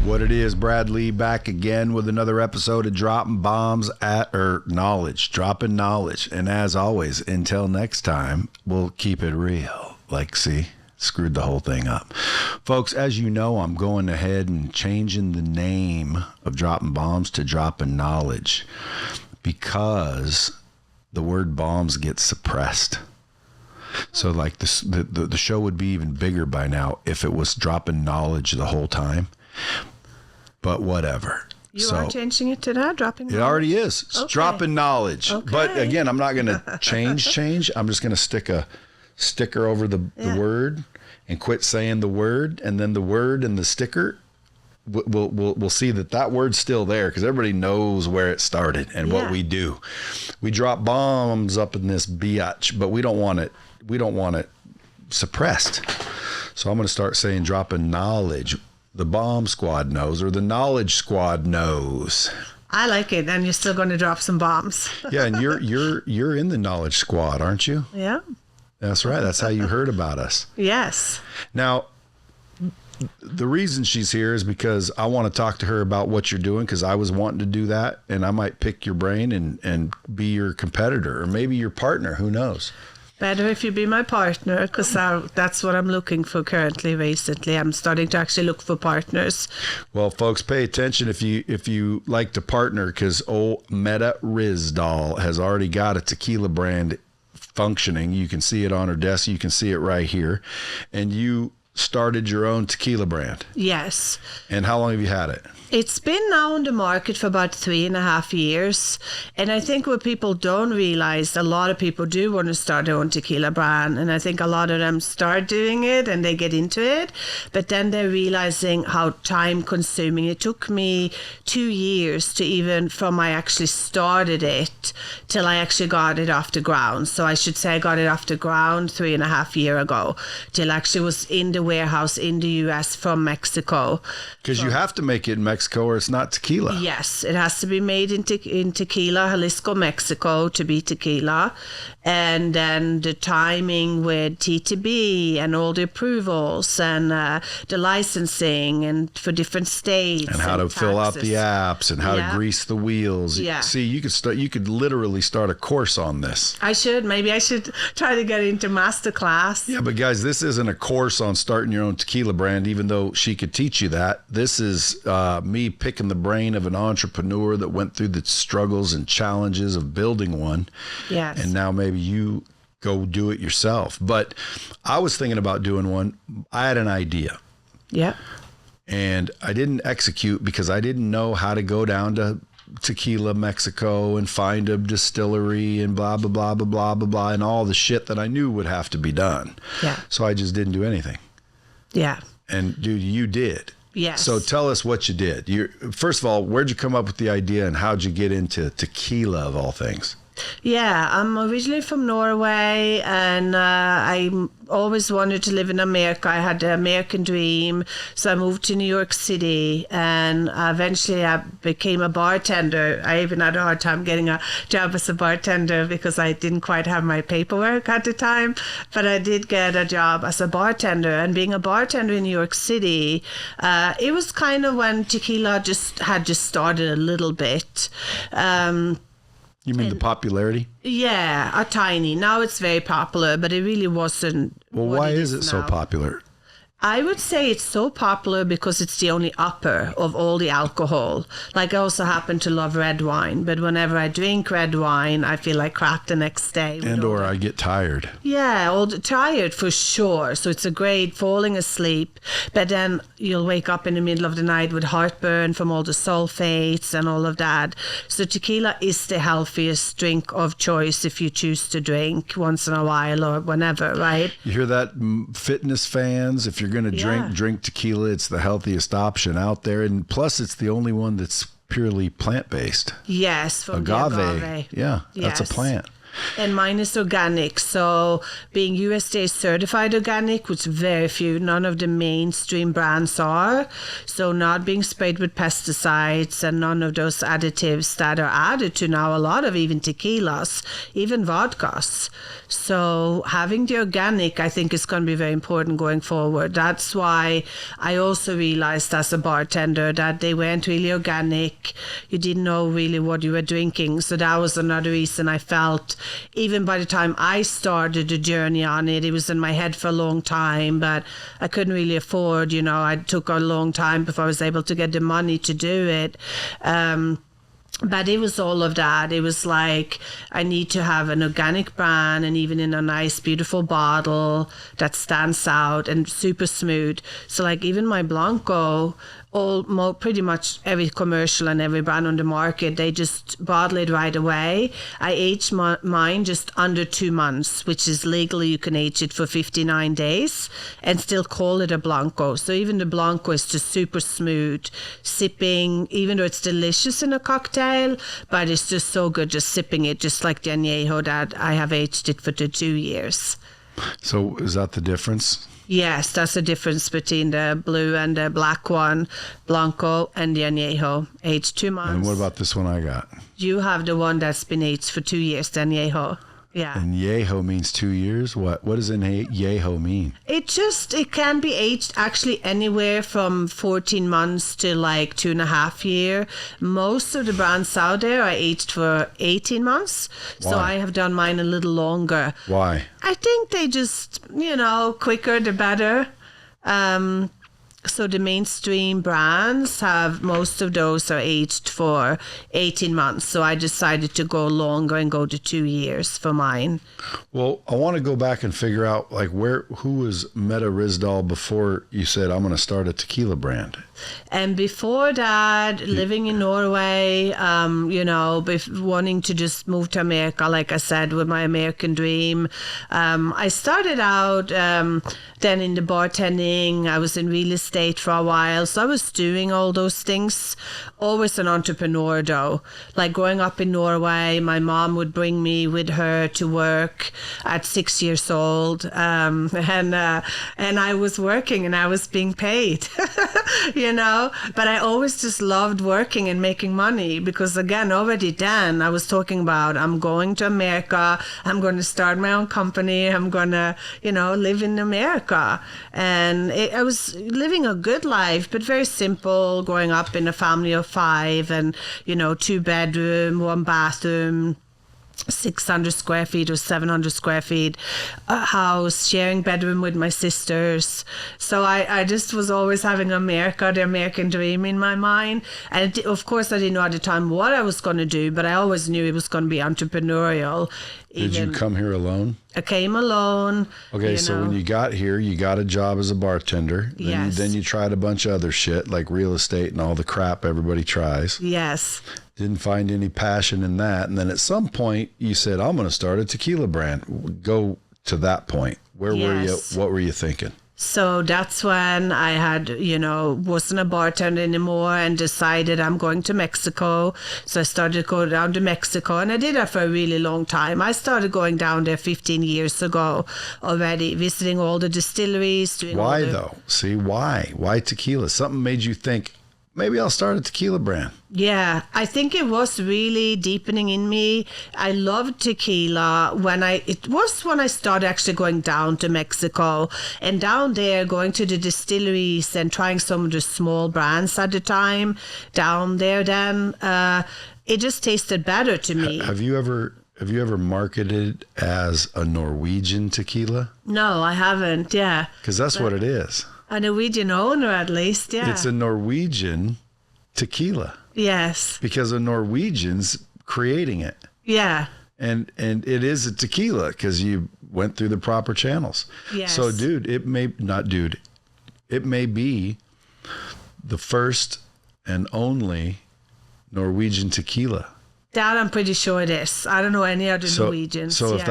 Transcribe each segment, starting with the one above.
What it is, Brad Lee back again with another episode of Dropping Bombs dropping knowledge. And as always, until next time, we'll keep it real. Like, see, screwed the whole thing up. Folks, as you know, I'm going ahead and changing the name of Dropping Bombs to Dropping Knowledge because the word bombs gets suppressed. So like the show would be even bigger by now if it was dropping knowledge the whole time. But whatever. You are changing it to that, dropping knowledge? It already is. It's okay. Dropping knowledge. Okay. But again, I'm not going to change. I'm just going to stick a sticker over the word and quit saying the word. And then the word and the sticker, we'll see that word's still there because everybody knows where it started and what we do. We drop bombs up in this biatch, but we don't want it suppressed. So I'm going to start saying dropping knowledge. The bomb squad knows, or the knowledge squad knows. I like it, and you're still going to drop some bombs. Yeah, and you're in the knowledge squad, aren't you? Yeah. That's right. That's how you heard about us. Yes. Now, the reason she's here is because I want to talk to her about what you're doing, because I was wanting to do that, and I might pick your brain and be your competitor, or maybe your partner. Who knows? Better if you be my partner, because that's what I'm looking for currently. Recently, I'm starting to actually look for partners. Well, folks, pay attention if you like to partner, because old Metta Risdal has already got a tequila brand functioning. You can see it on her desk. You can see it right here. And you started your own tequila brand. Yes. And how long have you had it? It's been now on the market for about 3.5 years. And I think what people don't realize, a lot of people do want to start their own tequila brand. And I think a lot of them start doing it and they get into it. But then they're realizing how time consuming. It took me 2 years to even from I actually started it till I actually got it off the ground. So I should say I got it off the ground 3.5 years ago till I actually was in the warehouse in the US from Mexico. Because you have to make it in Mexico or it's not tequila. Yes, it has to be made in Tequila, Jalisco, Mexico to be tequila. And then the timing with TTB and all the approvals and the licensing and for different states. And how to fill out the apps and how to grease the wheels. Yeah. See, you could literally start a course on this. Maybe I should try to get into master class. Yeah, but guys, this isn't a course on starting your own tequila brand, even though she could teach you that. This is me picking the brain of an entrepreneur that went through the struggles and challenges of building one. Yes. And now maybe you go do it yourself. But I was thinking about doing one. I had an idea. Yeah. And I didn't execute because I didn't know how to go down to Tequila, Mexico and find a distillery and blah, blah, blah, blah, blah, blah, blah, and all the shit that I knew would have to be done. Yeah. So I just didn't do anything. Yeah. And dude, you did. Yes. So tell us what you did. First of all, where'd you come up with the idea and how'd you get into tequila of all things? Yeah, I'm originally from Norway, and I always wanted to live in America. I had the American dream, so I moved to New York City, and eventually I became a bartender. I even had a hard time getting a job as a bartender because I didn't quite have my paperwork at the time, but I did get a job as a bartender. And being a bartender in New York City, it was kind of when tequila had just started a little bit. You mean the popularity? Yeah, a tiny. Now it's very popular, but it really wasn't. Well, why is it so popular? I would say it's so popular because it's the only upper of all the alcohol. Like, I also happen to love red wine, but whenever I drink red wine, I feel like crap the next day. Or I get tired. Yeah, tired for sure. So it's a great falling asleep, but then you'll wake up in the middle of the night with heartburn from all the sulfates and all of that. So tequila is the healthiest drink of choice if you choose to drink once in a while or whenever, right? You hear that, fitness fans? If you're going to drink tequila, it's the healthiest option out there, and plus it's the only one that's purely plant-based. Yes, from agave. the agave. Yeah, yes. That's a plant. And mine is organic. So being USDA certified organic, which very few, none of the mainstream brands are. So not being sprayed with pesticides and none of those additives that are added to now a lot of even tequilas, even vodkas. So having the organic, I think, is going to be very important going forward. That's why I also realized as a bartender that they weren't really organic. You didn't know really what you were drinking. So that was another reason I felt, even by the time I started the journey on it, it was in my head for a long time, but I couldn't really afford, it took a long time before I was able to get the money to do it. But it was all of that. It was like, I need to have an organic brand and even in a nice, beautiful bottle that stands out and super smooth. So like even my Blanco, pretty much every commercial and every brand on the market, they just bottle it right away. I aged mine just under 2 months, which is legally you can age it for 59 days and still call it a Blanco. So even the Blanco is just super smooth, sipping, even though it's delicious in a cocktail, but it's just so good just sipping it, just like the Añejo that I have aged it for the 2 years. So is that the difference? Yes, that's the difference between the blue and the black one, Blanco and the Añejo, aged 2 months. And what about this one I got? You have the one that's been aged for 2 years, the Añejo. Yeah. Añejo means 2 years? What does Añejo mean? It can be aged actually anywhere from 14 months to like 2.5 years. Most of the brands out there are aged for 18 months. Why? So I have done mine a little longer. Why? I think they just, quicker the better. So the mainstream brands have, most of those are aged for 18 months. So I decided to go longer and go to 2 years for mine. Well, I want to go back and figure out who was Metta Risdal before you said, I'm going to start a tequila brand. And before that, living in Norway, wanting to just move to America, like I said, with my American dream. I started out then in the bartending. I was in real estate for a while. So I was doing all those things. Always an entrepreneur, though. Like growing up in Norway, my mom would bring me with her to work at 6 years old. And I was working and I was being paid. But I always just loved working and making money because, again, already then I was talking about I'm going to America, I'm going to start my own company, I'm going to, live in America. And I was living a good life, but very simple, growing up in a family of 5 and, 2 bedroom, 1 bathroom, 600 square feet or 700 square feet house, sharing bedroom with my sisters. So I just was always having the American dream in my mind. And of course, I didn't know at the time what I was going to do, but I always knew it was going to be entrepreneurial. Did you come here alone? I came alone. Okay, so when you got here, you got a job as a bartender. Yes. Then you tried a bunch of other shit like real estate and all the crap everybody tries. Yes. Didn't find any passion in that. And then at some point you said, I'm going to start a tequila brand. Go to that point. Where were you? What were you thinking? So that's when I had, wasn't a bartender anymore and decided I'm going to Mexico. So I started to go down to Mexico and I did that for a really long time. I started going down there 15 years ago already, visiting all the distilleries. Why though? See, why? Why tequila? Something made you think, maybe I'll start a tequila brand. Yeah, I think it was really deepening in me. I loved tequila when I started actually going down to Mexico and down there going to the distilleries and trying some of the small brands at the time down there then. It just tasted better to me. Have you ever marketed as a Norwegian tequila? No, I haven't, yeah. Because that's what it is. A Norwegian owner, at least, yeah. It's a Norwegian tequila. Yes. Because a Norwegian's creating it. Yeah. And it is a tequila because you went through the proper channels. Yes. So, it may be the first and only Norwegian tequila. That I'm pretty sure it is. I don't know any other Norwegians. So if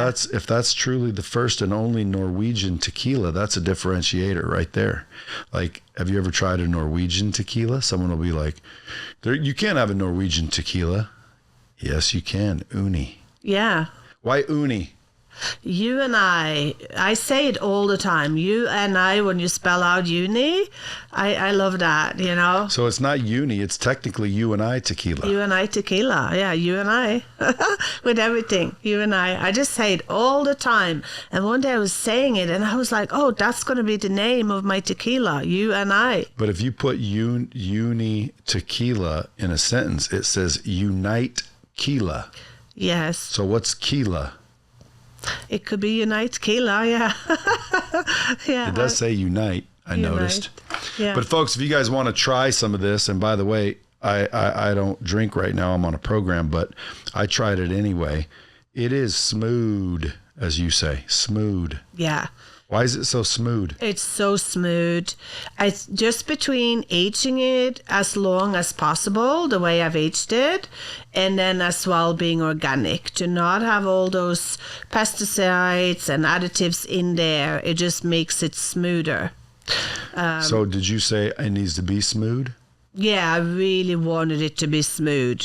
that's truly the first and only Norwegian tequila, that's a differentiator right there. Like, have you ever tried a Norwegian tequila? Someone will be like, you can't have a Norwegian tequila. Yes, you can. UNI. Yeah. Why UNI? I say it all the time. UNI, when you spell out uni, I love that, you know. So it's not UNI, it's technically UNI Tequila. UNI Tequila, yeah, UNI. With everything, UNI. I just say it all the time. And one day I was saying it and I was like, oh, that's going to be the name of my tequila, UNI. But if you put UNI Tequila in a sentence, it says Unite Tequila. Yes. So what's Tequila? It could be Unite Tequila, yeah. Yeah. It does say Unite, I noticed. Yeah. But folks, if you guys want to try some of this, and by the way, I don't drink right now, I'm on a program, but I tried it anyway. It is smooth, as you say, smooth. Yeah. Why is it so smooth? It's so smooth. It's just between aging it as long as possible, the way I've aged it, and then as well being organic. To not have all those pesticides and additives in there, it just makes it smoother. So did you say it needs to be smooth? Yeah, I really wanted it to be smooth.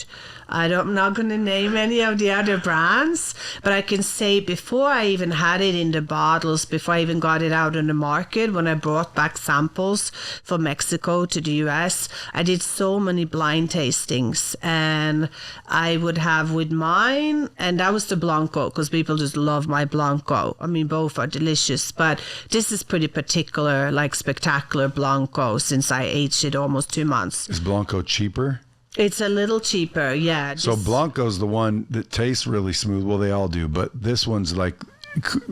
I'm not going to name any of the other brands, but I can say before I even had it in the bottles, before I even got it out on the market, when I brought back samples from Mexico to the US, I did so many blind tastings, and I would have with mine, and that was the Blanco, because people just love my Blanco. I mean, both are delicious, but this is pretty particular, like spectacular Blanco, since I aged it almost 2 months. Is Blanco cheaper? It's a little cheaper, yeah. So Blanco's the one that tastes really smooth. Well, they all do, but this one's like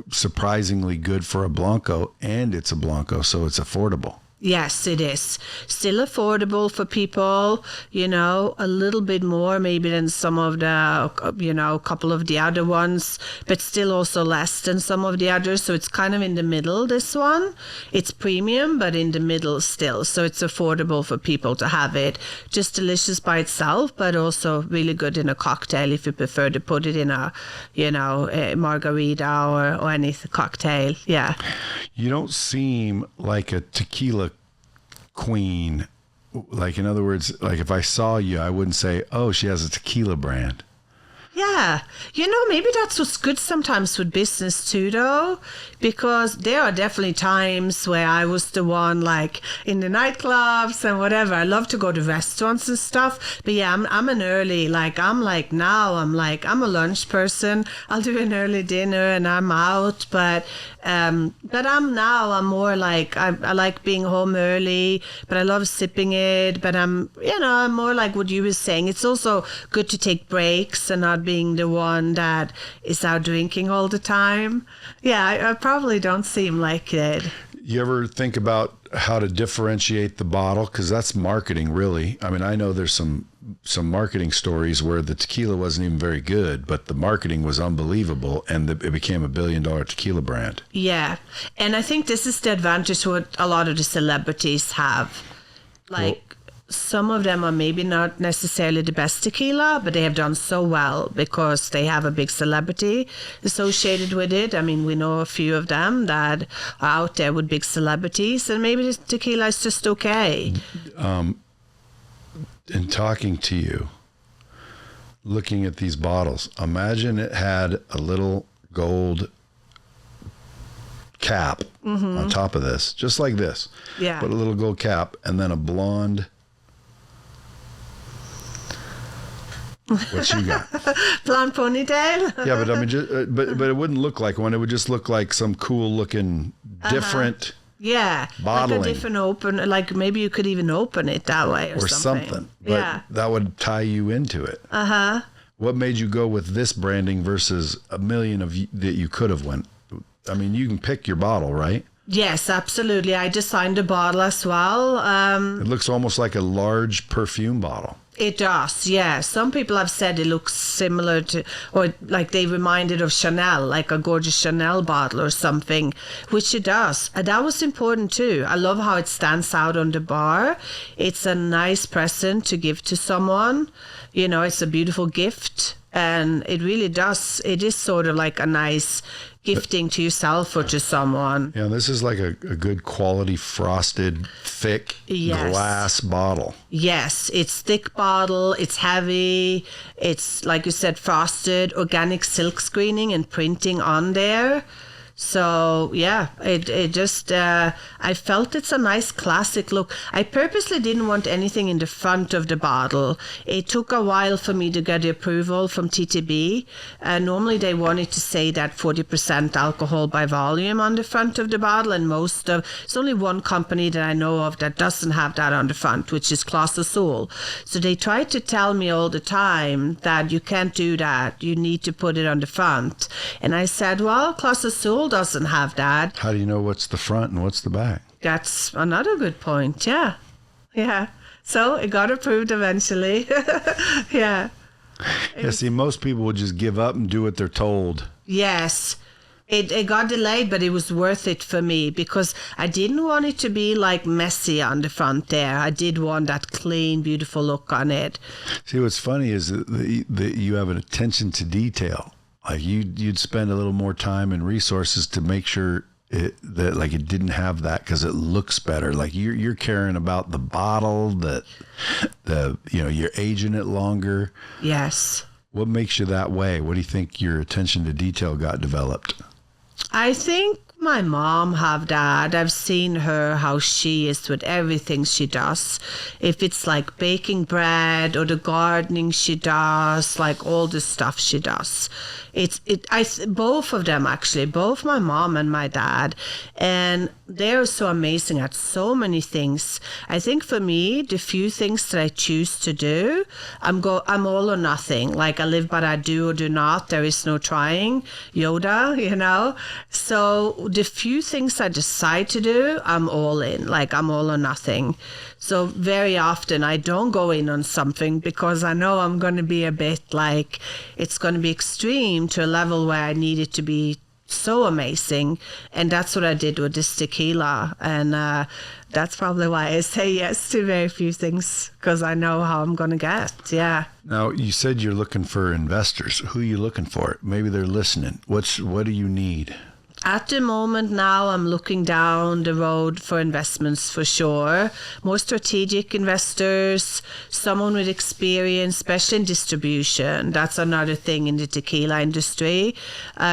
surprisingly good for a Blanco, and it's a Blanco, so it's affordable. Yes, it is. Still affordable for people, you know, a little bit more maybe than some of the, you know, a couple of the other ones, but still also less than some of the others. So it's kind of in the middle, this one. It's premium, but in the middle still. So it's affordable for people to have it. Just delicious by itself, but also really good in a cocktail if you prefer to put it in a, you know, a margarita or any cocktail. Yeah. You don't seem like a tequila queen. Like, in other words, like if I saw you, I wouldn't say, oh, she has a tequila brand. Yeah. You know, maybe that's what's good sometimes with business too, though, because there are definitely times where I was the one like in the nightclubs and whatever. I love to go to restaurants and stuff. But yeah, I'm an early, like I'm a lunch person. I'll do an early dinner and I'm out. But I'm more like, I like being home early, but I love sipping it. But I'm more like what you were saying. It's also good to take breaks and not being the one that is out drinking all the time. Yeah, I probably don't seem like it. You ever think about how to differentiate the bottle? Because that's marketing, really. I mean, I know there's some marketing stories where the tequila wasn't even very good, but the marketing was unbelievable, and it became $1 billion tequila brand. Yeah, and I think this is the advantage what a lot of the celebrities have. Like, some of them are maybe not necessarily the best tequila, but they have done so well because they have a big celebrity associated with it. I mean, we know a few of them that are out there with big celebrities, and maybe the tequila is just okay. In talking to you, looking at these bottles, imagine it had a little gold cap on top of this, just like this. Yeah. But a little gold cap, and then a blonde. What you got? Blonde ponytail? Yeah, but I mean, but it wouldn't look like one. It would just look like some cool looking, different. Yeah, bottling. Like a different open, like maybe you could even open it that way or something. But yeah, that would tie you into it. What made you go with this branding versus a million that you could have went? I mean, you can pick your bottle, right? Yes, absolutely. I designed the bottle as well. It looks almost like a large perfume bottle. It does, yeah. Some people have said it looks similar to, or like they reminded of Chanel, like a gorgeous Chanel bottle or something, which it does. And that was important too. I love how it stands out on the bar. It's a nice present to give to someone. You know, it's a beautiful gift. And it really does. It is sort of like a nice gifting to yourself or to someone. Yeah, this is like a good quality frosted, thick glass bottle. Yes, it's thick bottle, it's heavy, it's, like you said, frosted, organic silk screening and printing on there. So yeah, it just I felt it's a nice classic look. I purposely didn't want anything in the front of the bottle. It took a while for me to get the approval from TTB. Normally they wanted to say that 40% alcohol by volume on the front of the bottle, and it's only one company that I know of that doesn't have that on the front, which is Clase Azul. So they tried to tell me all the time that you can't do that. You need to put it on the front. And I said, well, Clase Azul doesn't have that. How do you know what's the front and what's the back? That's another good point. Yeah. So it got approved eventually. Yeah. See, most people would just give up and do what they're told. Yes. It got delayed, but it was worth it for me because I didn't want it to be like messy on the front there. I did want that clean, beautiful look on it. See, what's funny is that you have an attention to detail. Like you'd spend a little more time and resources to make sure that like it didn't have that because it looks better. Like you're caring about the bottle, that you're aging it longer. Yes. What makes you that way? What do you think your attention to detail got developed? I think my mom have that. I've seen her, how she is with everything she does. If it's like baking bread or the gardening she does, like all the stuff she does. Both of them actually, both my mom and my dad, and they're so amazing at so many things. I think for me, the few things that I choose to do, I'm all or nothing. Like I live by I do or do not. There is no trying. Yoda, So the few things I decide to do, I'm all in. Like I'm all or nothing. So very often I don't go in on something because I know I'm going to be a bit like, it's going to be extreme to a level where I need it to be so amazing. And that's what I did with this tequila. And that's probably why I say yes to very few things, because I know how I'm going to get. Yeah. Now, you said you're looking for investors. Who are you looking for? Maybe they're listening. What do you need? At the moment now, I'm looking down the road for investments for sure. More strategic investors, someone with experience, especially in distribution. That's another thing in the tequila industry.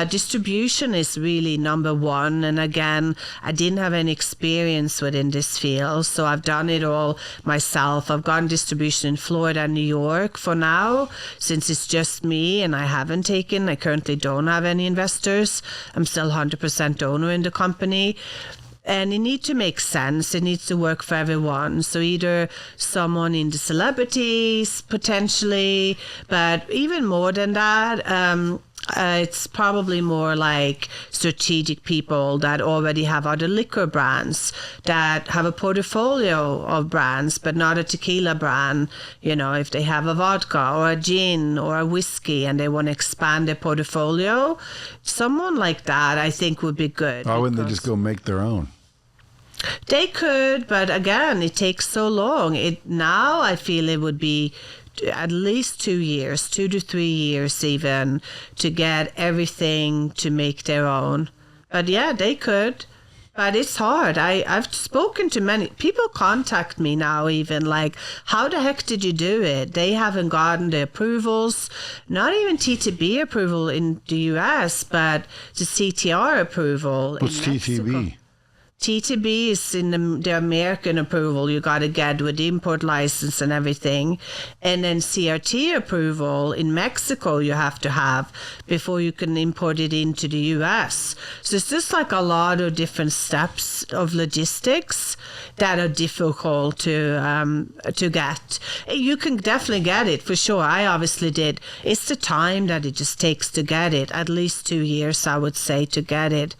Distribution is really number one. And again, I didn't have any experience within this field, so I've done it all myself. I've gotten distribution in Florida and New York for now, since it's just me and I currently don't have any investors. I'm still 100% owner in the company, and it needs to make sense. It needs to work for everyone. So either someone in the celebrities potentially, but even more than that, it's probably more like strategic people that already have other liquor brands, that have a portfolio of brands, but not a tequila brand. If they have a vodka or a gin or a whiskey and they want to expand their portfolio, someone like that I think would be good. Why wouldn't they just go make their own? They could, but again, it takes so long. Now I feel it would be at least 2 years, 2 to 3 years even, to get everything to make their own. But yeah, they could. But it's hard. I've spoken to many people, contact me now even like, how the heck did you do it? They haven't gotten the approvals, not even TTB approval in the US, but the CTR approval. What's TTB? TTB is in the American approval you got to get with the import license and everything. And then CRT approval in Mexico you have to have before you can import it into the US. So it's just like a lot of different steps of logistics that are difficult to get. You can definitely get it for sure. I obviously did. It's the time that it just takes to get it. At least 2 years, I would say, to get it.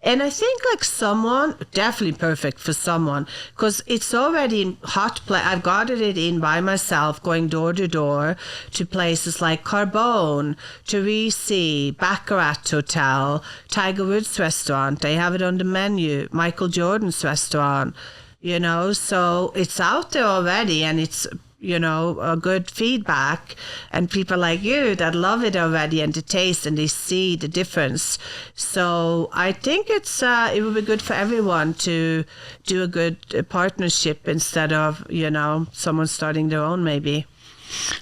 And I think like someone, definitely perfect for someone, because it's already in I've got it in by myself, going door to door to places like Carbone, Teresi, Baccarat Hotel, Tiger Woods restaurant. They have it on the menu, Michael Jordan's restaurant, so it's out there already, and it's a good feedback, and people like you that love it already and the taste, and they see the difference. So I think it would be good for everyone to do a good partnership instead of, someone starting their own maybe.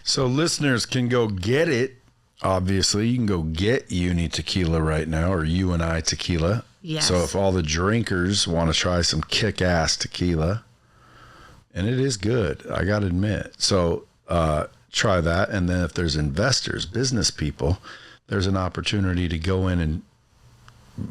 So listeners can go get it. Obviously, you can go get UNI Tequila right now, or UNI Tequila. Yes. So if all the drinkers want to try some kick-ass tequila, and it is good, I got to admit. So try that. And then if there's investors, business people, there's an opportunity to go in and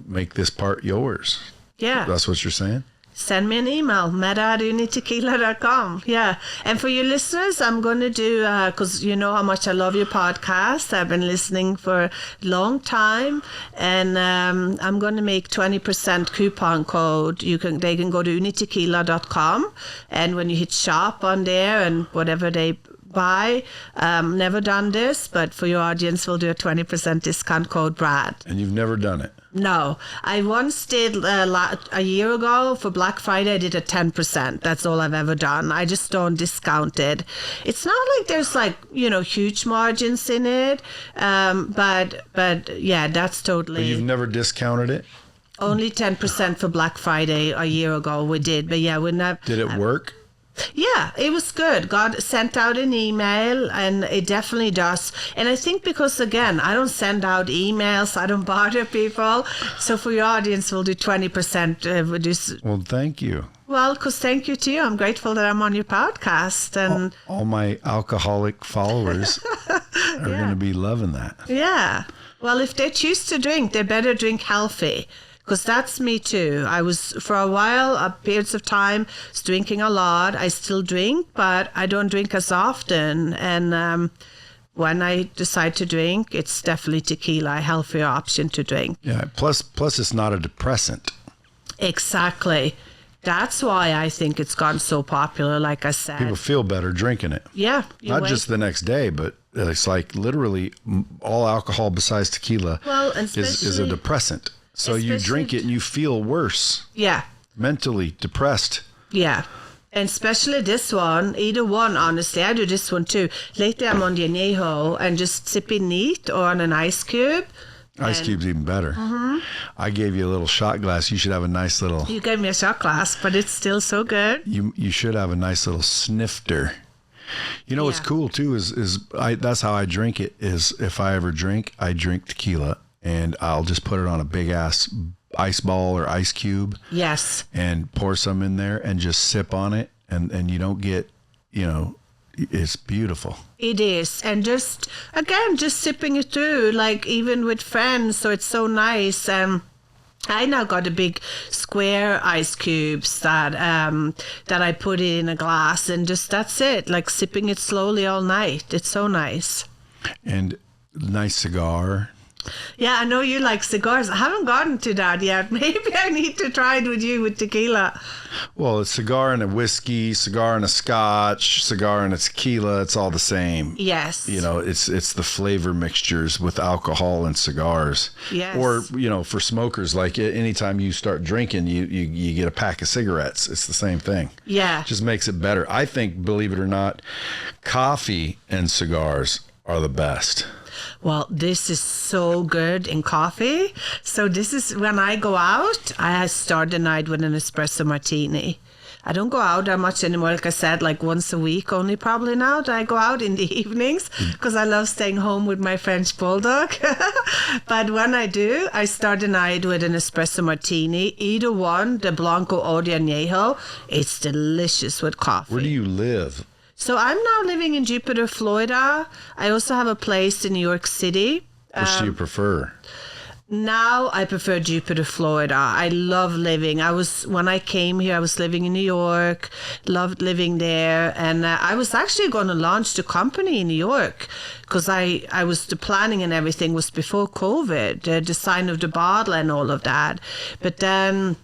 make this part yours. Yeah. That's what you're saying? Send me an email, metta@unitequila.com. Yeah. And for your listeners, I'm going to do, because you know how much I love your podcast. I've been listening for a long time. And I'm going to make 20% coupon code. They can go to unitequila.com. And when you hit shop on there and whatever they buy, never done this, but for your audience, we'll do a 20% discount code, Brad. And you've never done it? No, I once did a year ago for Black Friday. I did a 10%. That's all I've ever done. I just don't discount it. It's not like there's huge margins in it, but yeah, that's totally. But you've never discounted it? Only 10% for Black Friday a year ago we did, but yeah, we never. Did it work? Yeah, it was good. God sent out an email, and it definitely does. And I think because, again, I don't send out emails, I don't bother people. So for your audience, we'll do 20% reduce. Well, thank you. Well, because thank you to you. I'm grateful that I'm on your podcast. And all my alcoholic followers are going to be loving that. Yeah. Well, if they choose to drink, they better drink healthy. Because that's me too. I was, for a while, periods of time, was drinking a lot. I still drink, but I don't drink as often. And when I decide to drink, it's definitely tequila, a healthier option to drink. Yeah, plus it's not a depressant. Exactly. That's why I think it's gotten so popular, like I said. People feel better drinking it. Yeah. Not just the next day, but it's like literally all alcohol besides tequila is a depressant. So you drink it and you feel worse. Yeah. Mentally depressed. Yeah. And especially this one, either one, honestly. I do this one too. Lately I'm on the añejo and just sipping neat or on an ice cube. Ice cube's even better. Mm-hmm. I gave you a little shot glass. You should have a nice little... You gave me a shot glass, but it's still so good. You should have a nice little snifter. You know what's cool too is that's how I drink it, is if I ever drink, I drink tequila. And I'll just put it on a big ass ice ball or ice cube. Yes. And pour some in there and just sip on it. And you don't get, it's beautiful. It is. And just sipping it through, like even with friends. So it's so nice. I now got a big square ice cubes that I put in a glass, and just that's it. Like sipping it slowly all night. It's so nice. And nice cigar. Yeah, I know you like cigars. I haven't gotten to that yet. Maybe I need to try it with you with tequila. Well, a cigar and a whiskey, cigar and a scotch, cigar and a tequila, it's all the same. Yes. It's the flavor mixtures with alcohol and cigars. Yes. Or, for smokers, like anytime you start drinking, you get a pack of cigarettes. It's the same thing. Yeah. It just makes it better. I think, believe it or not, coffee and cigars are the best. Well, this is so good in coffee. So this is when I go out, I start the night with an espresso martini. I don't go out that much anymore. Like I said, like once a week only probably now. I go out in the evenings because I love staying home with my French bulldog. But when I do, I start the night with an espresso martini. Either one, the Blanco or the Añejo. It's delicious with coffee. Where do you live? So I'm now living in Jupiter, Florida. I also have a place in New York City. Which do you prefer? Now I prefer Jupiter, Florida. I love living. When I came here, I was living in New York, loved living there. And I was actually going to launch the company in New York because the planning and everything was before COVID, the design of the bottle and all of that. But then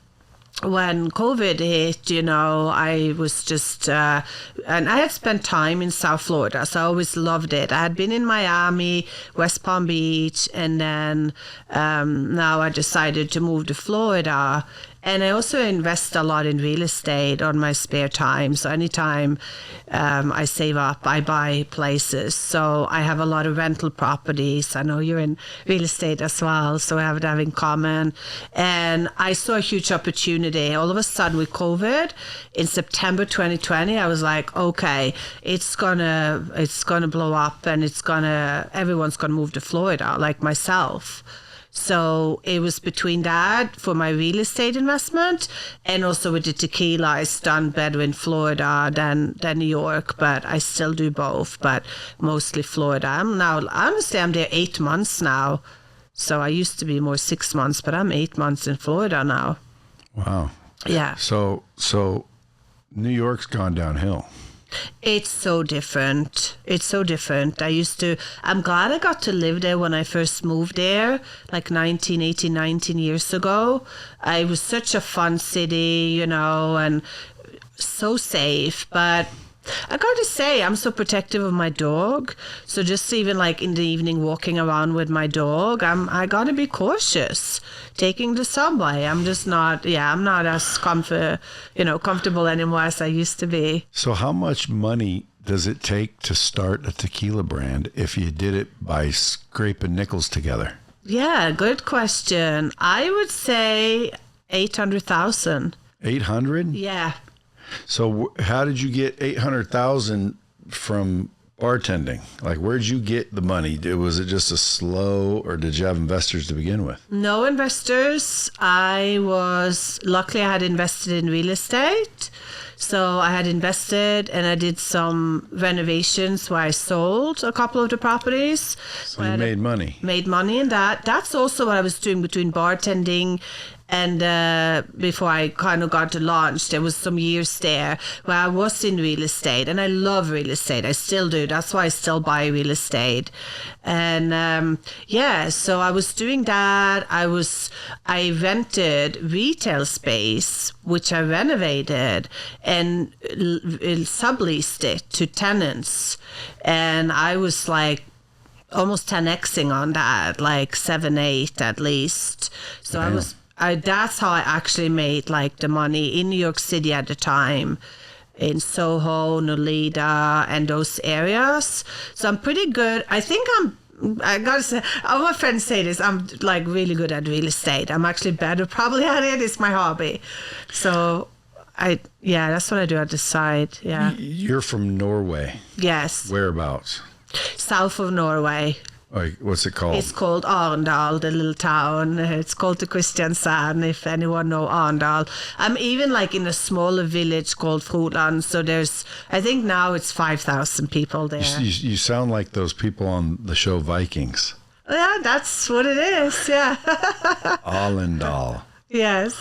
when COVID hit, I was just, and I had spent time in South Florida, so I always loved it. I had been in Miami, West Palm Beach, and then now I decided to move to Florida. And I also invest a lot in real estate on my spare time. So anytime I save up, I buy places. So I have a lot of rental properties. I know you're in real estate as well, so we have that in common. And I saw a huge opportunity. All of a sudden with COVID, in September 2020, I was like, okay, it's gonna blow up, and everyone's gonna move to Florida, like myself. So it was between that for my real estate investment, and also with the tequila, I done better in Florida than New York, but I still do both, but mostly Florida. Honestly, I'm there 8 months now. So I used to be more 6 months, but I'm 8 months in Florida now. Wow. Yeah. So New York's gone downhill. It's so different. I'm glad I got to live there when I first moved there, like 19 years ago. It was such a fun city, and so safe. But I got to say, I'm so protective of my dog. So just even like in the evening walking around with my dog, I got to be cautious. Taking the subway, I'm not as comfortable anymore as I used to be. So how much money does it take to start a tequila brand if you did it by scraping nickels together? Yeah, good question. I would say 800,000. 800? Yeah. So how did you get 800,000 from bartending? Like, where'd you get the money? Was it just a slow, or did you have investors to begin with? No investors. Luckily I had invested in real estate. So I had invested, and I did some renovations where I sold a couple of the properties. So you made money. Made money in that. That's also what I was doing between bartending and before I kind of got to launch. There was some years there where I was in real estate, and I love real estate. I still do. That's why I still buy real estate. And so I was doing that. I rented retail space, which I renovated, and subleased it to tenants. And I was like almost 10xing on that, like 7, 8 at least. So Damn. That's how I actually made like the money in New York City at the time, in Soho, Nolita, and those areas. So I'm pretty good. I gotta say, all my friends say this, I'm like really good at real estate. I'm actually better probably at it. It's my hobby. So that's what I do at the side. Yeah. You're from Norway. Yes. Whereabouts? South of Norway. What's it called? It's called Arendal, the little town. It's called the Kristiansand, if anyone know Arendal. I'm even like in a smaller village called Froland. So I think now it's 5,000 people there. You sound like those people on the show Vikings. Yeah, that's what it is. Yeah. Arendal. Yes.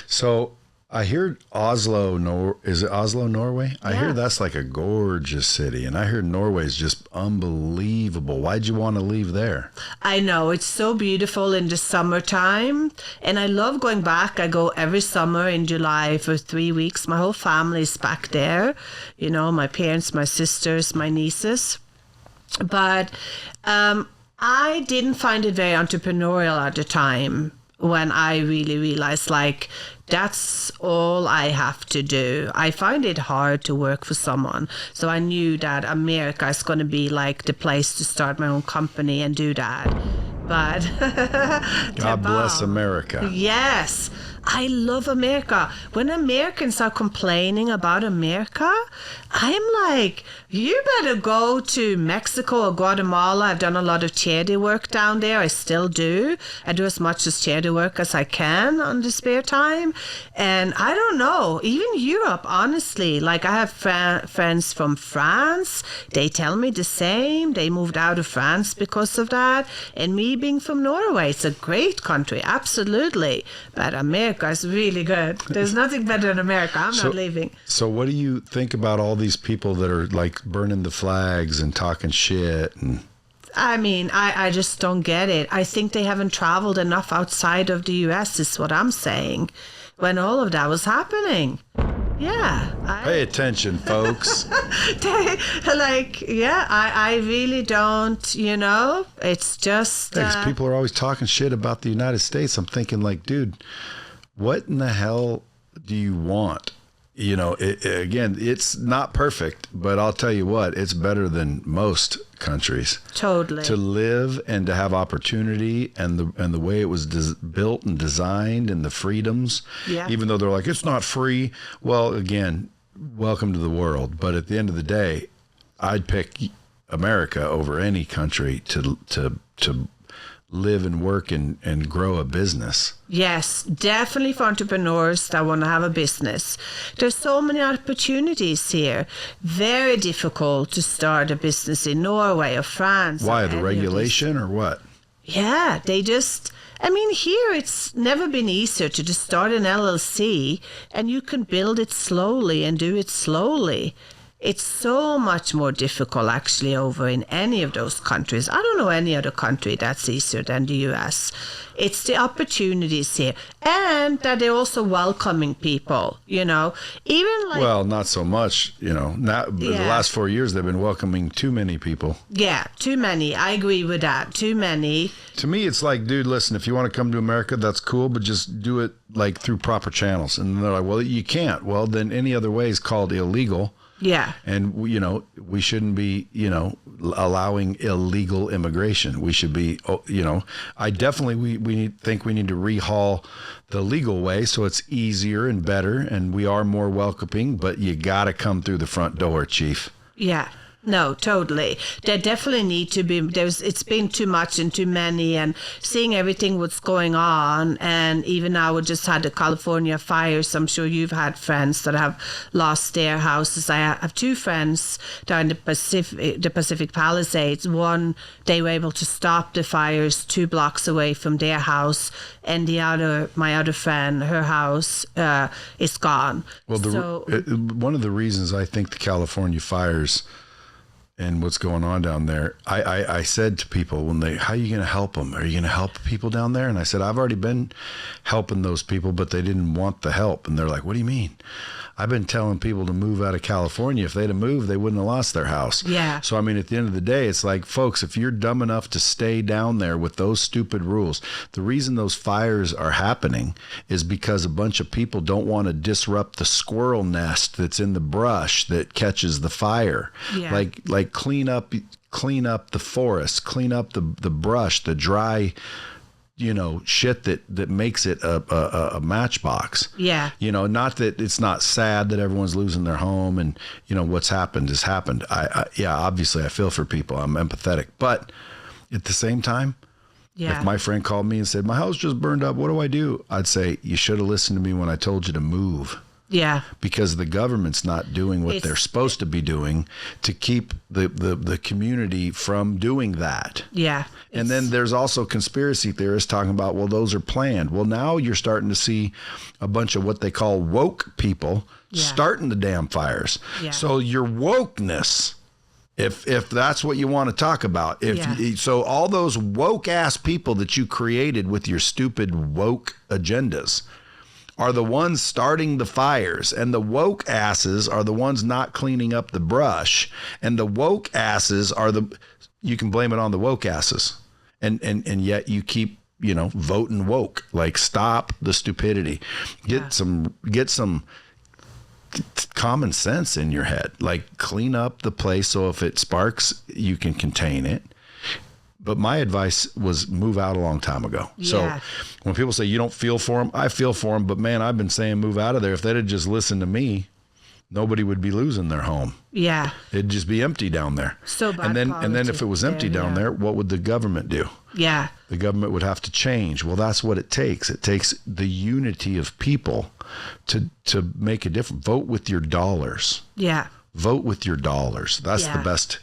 So I hear Oslo, is it Oslo, Norway? Yeah. I hear that's like a gorgeous city, and I hear Norway's just unbelievable. Why'd you want to leave there? I know, it's so beautiful in the summertime, and I love going back. I go every summer in July for 3 weeks. My whole family's back there, my parents, my sisters, my nieces. But I didn't find it very entrepreneurial at the time, when I really realized, like, that's all I have to do. I find it hard to work for someone. So I knew that America is going to be like the place to start my own company and do that. But God bless America. Yes. I love America. When Americans are complaining about America, I'm like, you better go to Mexico or Guatemala. I've done a lot of charity work down there. I still do. I do as much as charity work as I can on the spare time. And I don't know, even Europe, honestly, like I have friends from France. They tell me the same. They moved out of France because of that. And me being from Norway, it's a great country, absolutely. But America is really good. There's nothing better than America. I'm not leaving. So what do you think about all these people that are like burning the flags and talking shit? And I mean, I just don't get it. I think they haven't traveled enough outside of the U.S. is what I'm saying, when all of that was happening. Yeah. Pay attention, folks. I really don't, it's just... Thanks. People are always talking shit about the United States. I'm thinking like, dude, what in the hell do you want? You know, again, it's not perfect, but I'll tell you what, it's better than most countries. Totally. To live and to have opportunity and the way it was built and designed and the freedoms, even though they're like, it's not free. Well, again, welcome to the world. But at the end of the day, I'd pick America over any country to live and work and grow a business. Yes, definitely for entrepreneurs that want to have a business. There's so many opportunities here. Very difficult to start a business in Norway or France. Why? The regulation or what? Yeah, here it's never been easier to just start an LLC and you can build it slowly and do it slowly. It's so much more difficult actually over in any of those countries. I don't know any other country that's easier than the US. It's the opportunities here. And that they're also welcoming people, you know. Even like... Well, not so much, you know. The last 4 years they've been welcoming too many people. Yeah, too many. I agree with that. Too many. To me, it's like, dude, listen, if you want to come to America, that's cool, but just do it like through proper channels. And they're like, well, you can't. Well, then any other way is called illegal. Yeah. And, you know, we shouldn't be, you know, allowing illegal immigration. We should be, you know, I definitely think we need to rehaul the legal way so it's easier and better and we are more welcoming, but you got to come through the front door, Chief. Yeah. No, totally. There definitely need to be, it's been too much and too many, and seeing everything what's going on, and even now we just had the California fires. I'm sure you've had friends that have lost their houses. I have two friends down the Pacific Palisades. One, they were able to stop the fires 2 blocks away from their house, and my other friend, her house is gone. Well, one of the reasons I think the California fires and what's going on down there, I said to people how are you going to help them? Are you going to help people down there? And I said, I've already been helping those people, but they didn't want the help. And they're like, what do you mean? I've been telling people to move out of California. If they'd have moved, they wouldn't have lost their house. Yeah. So, I mean, at the end of the day, it's like, folks, if you're dumb enough to stay down there with those stupid rules, the reason those fires are happening is because a bunch of people don't want to disrupt the squirrel nest that's in the brush that catches the fire. Yeah. Like clean up the forest, clean up the brush, the dry, you know, shit that makes it a matchbox. Yeah. You know, not that it's not sad that everyone's losing their home and, you know, what's happened has happened. Obviously I feel for people. I'm empathetic. But at the same time, if my friend called me and said, my house just burned up, what do I do? I'd say, you should have listened to me when I told you to move. Yeah. Because the government's not doing what they're supposed to be doing to keep the community from doing that. Yeah. And then there's also conspiracy theorists talking about, well, those are planned. Well, now you're starting to see a bunch of what they call woke people starting the damn fires. Yeah. So your wokeness, if that's what you want to talk about, so all those woke ass people that you created with your stupid woke agendas are the ones starting the fires, and the woke asses are the ones not cleaning up the brush, and the woke asses you can blame it on the woke asses, and yet you keep, you know, voting woke. Like, stop the stupidity. Get some common sense in your head. Like, clean up the place so if it sparks, you can contain it. But my advice was move out a long time ago. Yeah. So when people say you don't feel for them, I feel for them. But man, I've been saying move out of there. If they'd have just listened to me, nobody would be losing their home. Yeah. It'd just be empty down there. So bad. And then if it was empty down there, what would the government do? Yeah. The government would have to change. Well, that's what it takes. It takes the unity of people to make a difference. Vote with your dollars. Yeah. Vote with your dollars. That's the best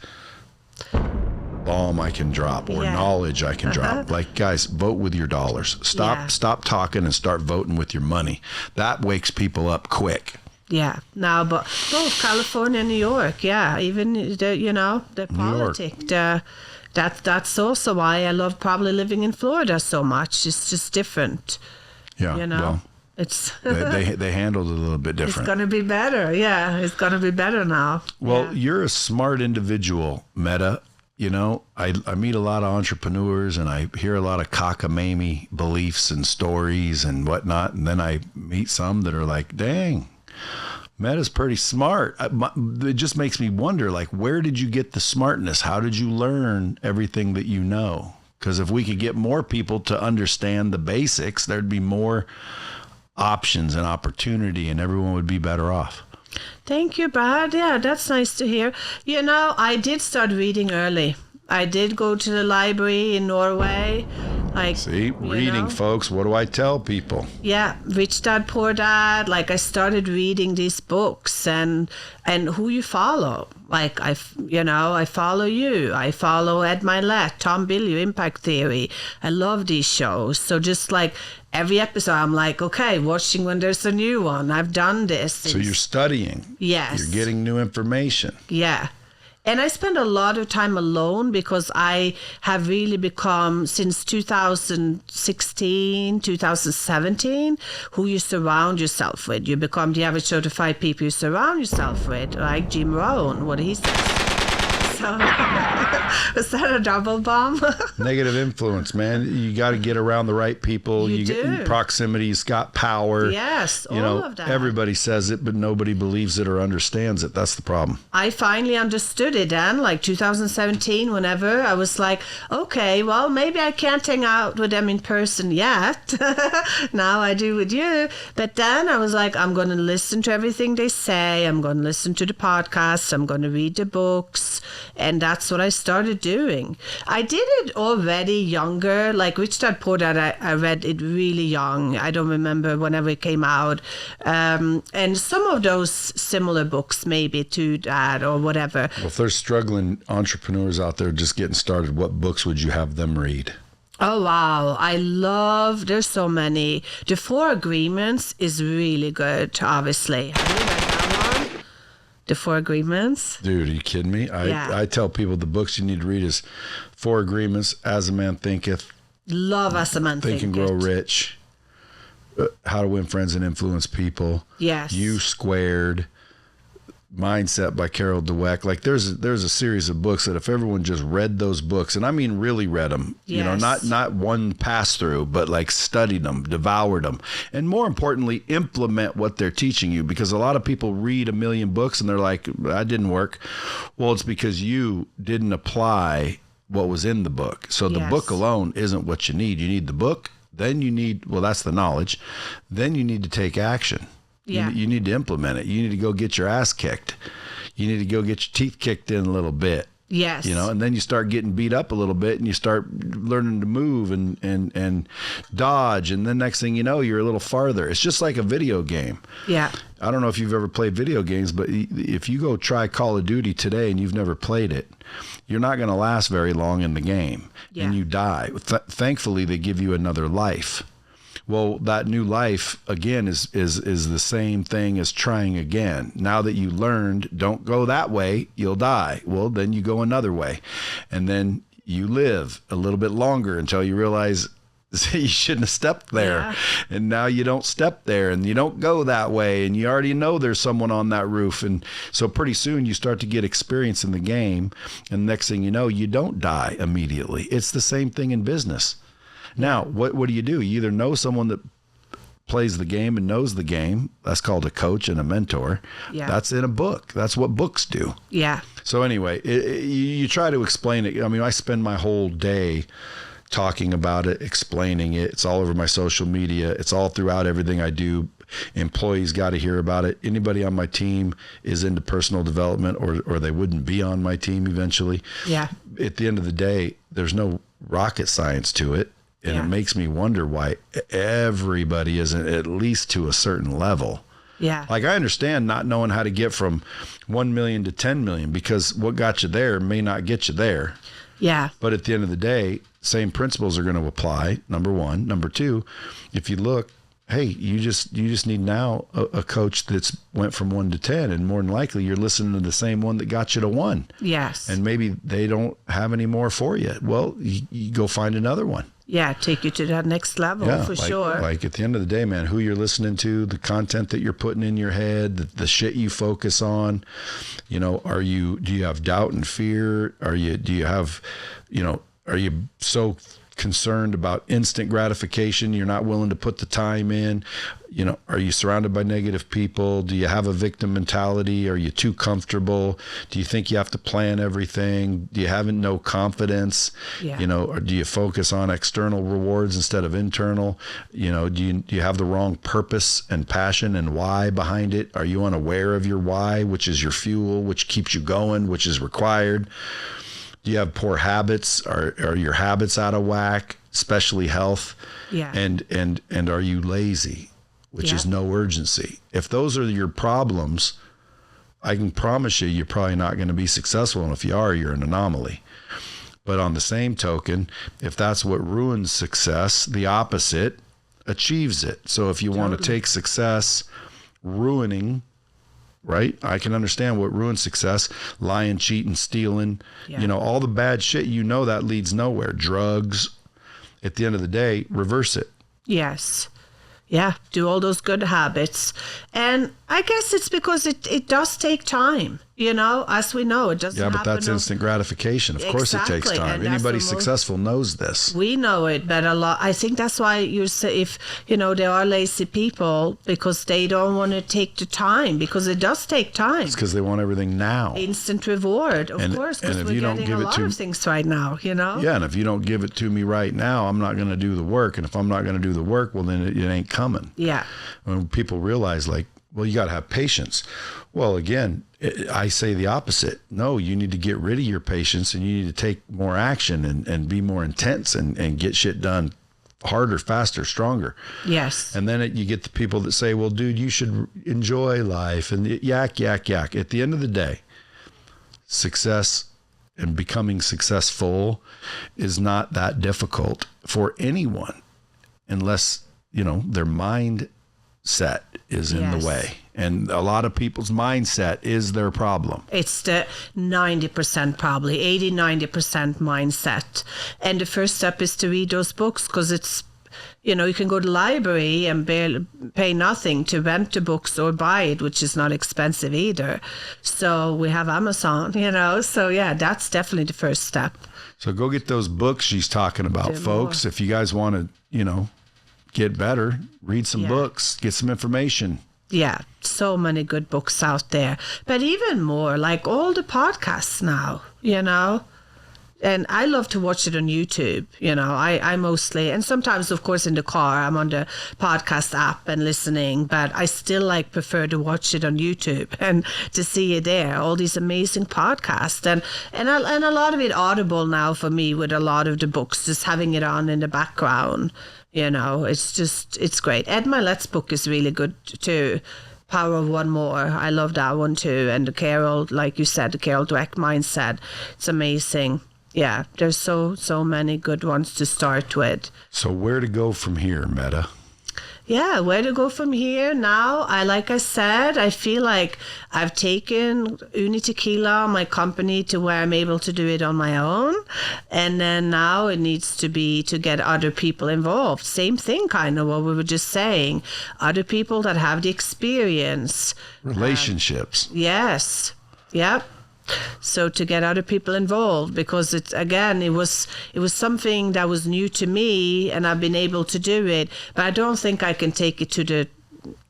bomb I can drop or knowledge I can drop. Like, guys, vote with your dollars. Stop talking and start voting with your money. That wakes people up quick. Yeah, no, but both California and New York, even the politics. That's also why I love probably living in Florida so much. It's just different. Yeah, well, it's they handled it a little bit different. It's going to be better. Yeah, it's going to be better now. Well, you're a smart individual, Metta. you know, I meet a lot of entrepreneurs and I hear a lot of cockamamie beliefs and stories and whatnot. And then I meet some that are like, dang, Metta's pretty smart. It just makes me wonder, like, where did you get the smartness? How did you learn everything that you know? Because if we could get more people to understand the basics, there'd be more options and opportunity and everyone would be better off. Thank you, Brad. Yeah, that's nice to hear. You know, I did start reading early. I did go to the library in Norway. Like, see, reading, folks. What do I tell people? Yeah, Rich Dad, Poor Dad. Like, I started reading these books and who you follow. Like, I follow you. I follow Ed Milet, Tom Bilyeu, Impact Theory. I love these shows. So just like every episode, I'm like, okay, watching when there's a new one. I've done this. So you're studying. Yes. You're getting new information. Yeah. And I spend a lot of time alone because I have really become, since 2016, 2017, who you surround yourself with. You become the average certified people you surround yourself with, like Jim Rohn, what he says. So, was that a double bomb? Negative influence, man. You got to get around the right people. You do. Proximity's got power. Yes, all of that. Everybody says it, but nobody believes it or understands it. That's the problem. I finally understood it then, like 2017, whenever I was like, okay, well, maybe I can't hang out with them in person yet. Now I do with you. But then I was like, I'm going to listen to everything they say. I'm going to listen to the podcasts. I'm going to read the books. And that's what I started doing. I did it already younger. Like Rich Dad Poor Dad, I read it really young. I don't remember whenever it came out. And some of those similar books maybe to that or whatever. Well, if there's struggling entrepreneurs out there just getting started, what books would you have them read? Oh, wow. There's so many. The Four Agreements is really good, obviously. Have you read that one? The Four Agreements? Dude, are you kidding me? I tell people the books you need to read is Four Agreements, As a Man Thinketh. Love As a Man Thinketh. Think and Grow Rich. How to Win Friends and Influence People. Yes. U Squared. Mindset by Carol Dweck. Like there's a series of books that if everyone just read those books, and I mean really read them, yes. not one pass through, but like studied them, devoured them, and more importantly, implement what they're teaching you. Because a lot of people read a million books and they're like, that didn't work. Well, it's because you didn't apply what was in the book. So the book alone isn't what you need. You need the book, then you need, well, that's the knowledge. Then you need to take action. Yeah. You need to implement it. You need to go get your ass kicked. You need to go get your teeth kicked in a little bit. Yes. And then you start getting beat up a little bit and you start learning to move and dodge. And then next thing you know, you're a little farther. It's just like a video game. Yeah. I don't know if you've ever played video games, but if you go try Call of Duty today and you've never played it, you're not going to last very long in the game. Yeah. And you die. Thankfully, they give you another life. Well, that new life, again, is the same thing as trying again. Now that you learned, don't go that way, you'll die. Well, then you go another way. And then you live a little bit longer until you realize you shouldn't have stepped there. Yeah. And now you don't step there and you don't go that way. And you already know there's someone on that roof. And so pretty soon you start to get experience in the game. And next thing you know, you don't die immediately. It's the same thing in business. Now, what do? You either know someone that plays the game and knows the game. That's called a coach and a mentor. Yeah. That's in a book. That's what books do. Yeah. So anyway, you try to explain it. I mean, I spend my whole day talking about it, explaining it. It's all over my social media. It's all throughout everything I do. Employees got to hear about it. Anybody on my team is into personal development or they wouldn't be on my team eventually. Yeah. At the end of the day, there's no rocket science to it. And it makes me wonder why everybody isn't at least to a certain level. Yeah. Like I understand not knowing how to get from 1 million to 10 million because what got you there may not get you there. Yeah. But at the end of the day, same principles are going to apply. Number one. Number two, if you look, hey, you just need now a coach that's went from 1 to 10, and more than likely you're listening to the same one that got you to 1. Yes. And maybe they don't have any more for you. Well, you go find another one. Yeah, take you to that next level for sure. Like at the end of the day, man, who you're listening to, the content that you're putting in your head, the shit you focus on, you know, do you have doubt and fear? Are you so concerned about instant gratification you're not willing to put the time in? You know, are you surrounded by negative people? Do you have a victim mentality? Are you too comfortable? Do you think you have to plan everything? Do you have no confidence? Yeah. You know, or do you focus on external rewards instead of internal? You know, do you have the wrong purpose and passion and why behind it? Are you unaware of your why, which is your fuel, which keeps you going, which is required? Do you have poor habits? Are your habits out of whack, especially health? Yeah. And are you lazy, which is no urgency? If those are your problems, I can promise you're probably not going to be successful. And if you are, you're an anomaly. But on the same token, if that's what ruins success, the opposite achieves it. So if you want to take success ruining, right? I can understand what ruins success: lying, cheating, stealing, you know, all the bad shit, you know, that leads nowhere. Drugs. At the end of the day, reverse it. Yes. Yeah, do all those good habits. And I guess it's because it does take time, you know, as we know. It doesn't happen. Yeah, but that's instant gratification. Of course it takes time. Anybody successful knows this. We know it, but I think that's why you say, if, you know, there are lazy people, because they don't want to take the time, because it does take time. It's because they want everything now. Instant reward, of course, because we're getting a lot of things right now, you know? Yeah, and if you don't give it to me right now, I'm not going to do the work. And if I'm not going to do the work, well, then it ain't coming. Yeah. When people realize, like, well, you got to have patience. Well, again, I say the opposite. No, you need to get rid of your patience, and you need to take more action and be more intense and get shit done harder, faster, stronger. Yes. And then you get the people that say, well, dude, you should enjoy life, and yak. At the end of the day, success and becoming successful is not that difficult for anyone, unless, you know, their mindset is in the way. And a lot of people's mindset is their problem. It's the 90%, probably 80-90% mindset. And the first step is to read those books, because it's, you know, you can go to the library and pay nothing to rent the books or buy it, which is not expensive either. So we have Amazon, you know. So yeah, that's definitely the first step. So go get those books she's talking about, folks. If you guys want to, you know, get better, read some books, get some information. Yeah, so many good books out there. But even more, like all the podcasts now, you know. And I love to watch it on YouTube, you know. I mostly, and sometimes, of course, in the car, I'm on the podcast app and listening, but I still prefer to watch it on YouTube and to see it there, all these amazing podcasts. And a lot of it audible now for me, with a lot of the books, just having it on in the background. You know, it's great. Ed Milet's book is really good too. Power of One More. I love that one too. And the Carol, like you said, the Carol Dweck mindset. It's amazing. Yeah, there's so many good ones to start with. So where to go from here, Metta? Yeah, where to go from here now? Like I said, I feel like I've taken UNI Tequila, my company, to where I'm able to do it on my own. And then now it needs to be to get other people involved. Same thing, kind of what we were just saying. Other people that have the experience. Relationships. Yes. Yep. So to get other people involved, because it was something that was new to me, and I've been able to do it, but I don't think I can take it to the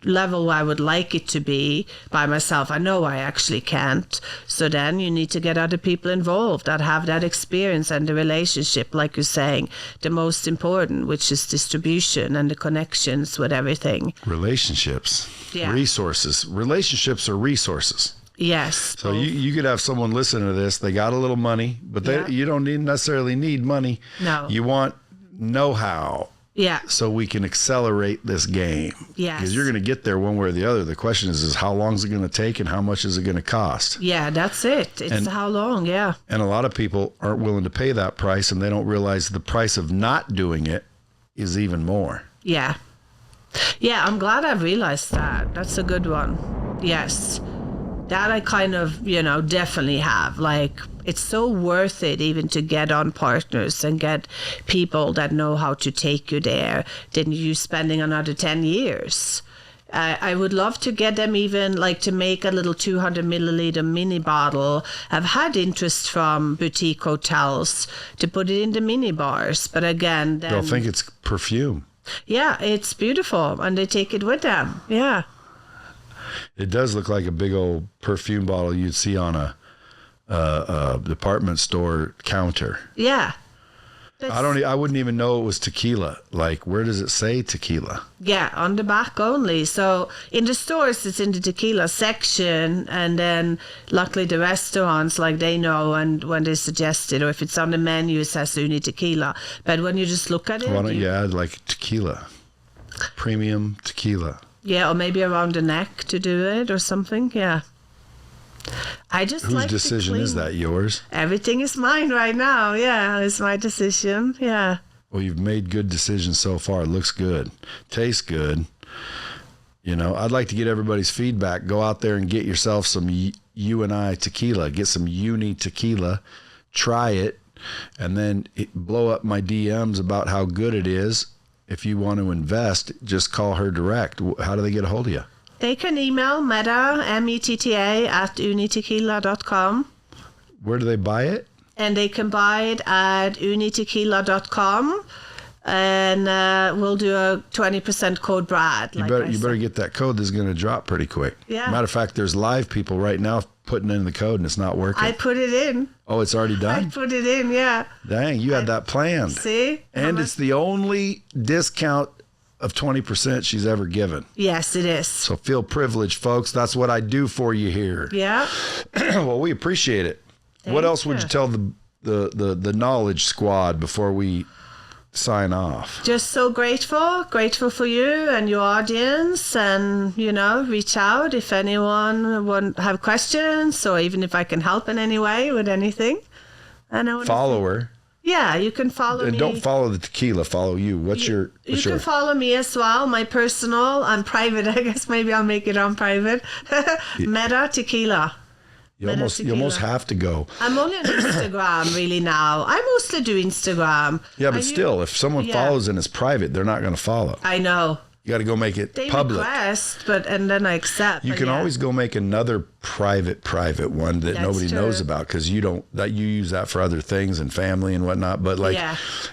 level I would like it to be by myself. I know I actually can't. So then you need to get other people involved that have that experience and the relationship, like you're saying, the most important, which is distribution and the connections with everything. Relationships, resources. Relationships are resources. Yes. So you could have someone listen to this. They got a little money, but you don't necessarily need money. No. You want know-how. Yeah. So we can accelerate this game. Yes. Because you're going to get there one way or the other. The question is how long is it going to take and how much is it going to cost? Yeah, that's it. It's how long, yeah. And a lot of people aren't willing to pay that price, and they don't realize the price of not doing it is even more. Yeah. Yeah, I'm glad I've realized that. That's a good one. Yes. That I kind of, definitely have. Like, it's so worth it even to get on partners and get people that know how to take you there than you spending another 10 years. I would love to get them even like to make a little 200 milliliter mini bottle. I've had interest from boutique hotels to put it in the mini bars. But again, then, they'll think it's perfume. Yeah, it's beautiful. And they take it with them. Yeah. It does look like a big old perfume bottle you'd see on a department store counter. Yeah. I wouldn't even know it was tequila. Like, where does it say tequila? Yeah, on the back only. So in the stores, it's in the tequila section, and then luckily the restaurants, like, they know, and when they suggest it, or if it's on the menu, it says UNI Tequila. But when you just look at it, why don't you add like tequila, premium tequila? Yeah, or maybe around the neck to do it or something. Yeah. I just Whose decision is that? Yours? Everything is mine right now. Yeah, it's my decision. Yeah. Well, you've made good decisions so far. It looks good. Tastes good. I'd like to get everybody's feedback. Go out there and get yourself some UNI Tequila. Get some UNI Tequila. Try it. And then blow up my DMs about how good it is. If you want to invest, just call her direct. How do they get a hold of you? They can email Metta, METTA, at unitequila.com. Where do they buy it? And they can buy it at unitequila.com. And we'll do a 20% code Brad. You better get that code. This is going to drop pretty quick. Yeah. Matter of fact, there's live people right now putting in the code and it's not working. I put it in. Oh, it's already done? I put it in, yeah. Dang, you had that planned. See? And it's the only discount of 20% she's ever given. Yes, it is. So feel privileged, folks. That's what I do for you here. Yeah. Well, we appreciate it. What else would you tell the knowledge squad before we sign off? Just so grateful for you and your audience, and reach out if anyone would have questions, or even if I can help in any way with anything. Follow her. Yeah, you can follow me. And don't follow the tequila, follow you. You can follow me as well, my personal. I'm private, I guess. Maybe I'll make it on private. Metta Tequila. You almost have to go. I'm only on Instagram really now. I mostly do Instagram. Yeah, but still, if someone follows and it's private, they're not going to follow. I know. You got to go make it they public. Request, and then I accept. You can always go make another private one that nobody knows about, because you use that for other things and family and whatnot. But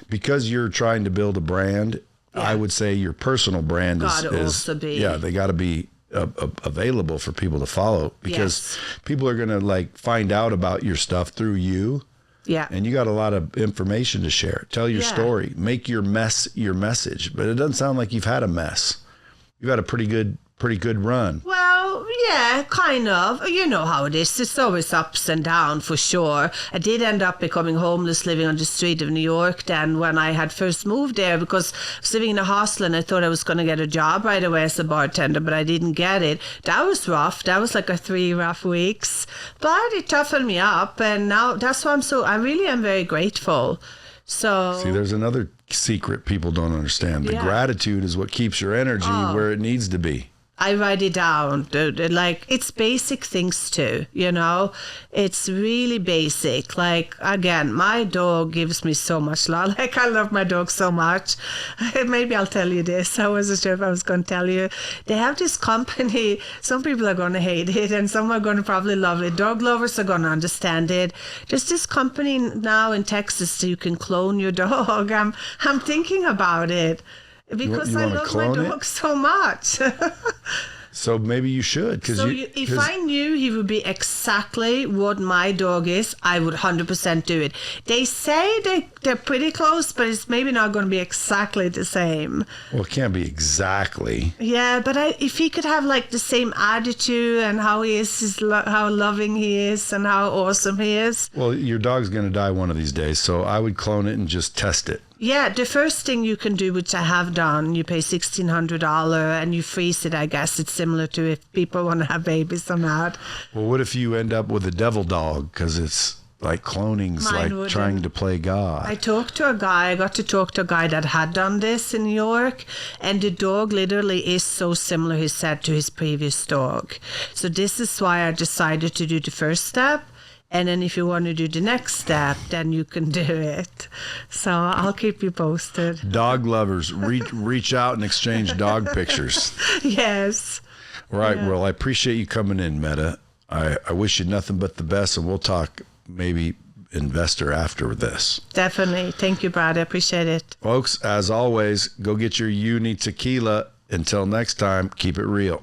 because you're trying to build a brand, I would say your personal brand is they got to be available for people to follow, because people are going to find out about your stuff through you. Yeah. And you got a lot of information to share. Tell your story. Make your mess your message. But it doesn't sound like you've had a mess. You've had a pretty good run. Well, yeah, kind of. You know how it is. It's always ups and downs for sure. I did end up becoming homeless, living on the street of New York then when I had first moved there, because I was living in a hostel and I thought I was going to get a job right away as a bartender, but I didn't get it. That was rough. That was like 3 rough weeks. But it toughened me up, and now that's why I really am very grateful. So see, there's another secret people don't understand. The gratitude is what keeps your energy where it needs to be. I write it down. It's basic things too, It's really basic. Again, my dog gives me so much love. I love my dog so much. Maybe I'll tell you this. I wasn't sure if I was going to tell you. They have this company. Some people are going to hate it, and some are going to probably love it. Dog lovers are going to understand it. There's this company now in Texas so you can clone your dog. I'm thinking about it. Because I love my dog so much. So maybe you should. If I knew he would be exactly what my dog is, I would 100% do it. They say they're pretty close, but it's maybe not going to be exactly the same. Well, it can't be exactly. Yeah, but if he could have the same attitude and how he is, how loving he is and how awesome he is. Well, your dog's going to die one of these days, so I would clone it and just test it. Yeah, the first thing you can do, which I have done, you pay $1,600 and you freeze it, I guess. It's similar to if people want to have babies or not. Well, what if you end up with a devil dog because it's like cloning's Mine like wouldn't. trying to play God. I got to talk to a guy that had done this in New York, and the dog literally is so similar, he said, to his previous dog. So this is why I decided to do the first step. And then if you want to do the next step, then you can do it. So I'll keep you posted. Dog lovers, reach out and exchange dog pictures. Yes. Right. Yeah. Well, I appreciate you coming in, Metta. I wish you nothing but the best, and we'll talk maybe investor after this. Definitely. Thank you, Brad. I appreciate it. Folks, as always, go get your UNI Tequila. Until next time, keep it real.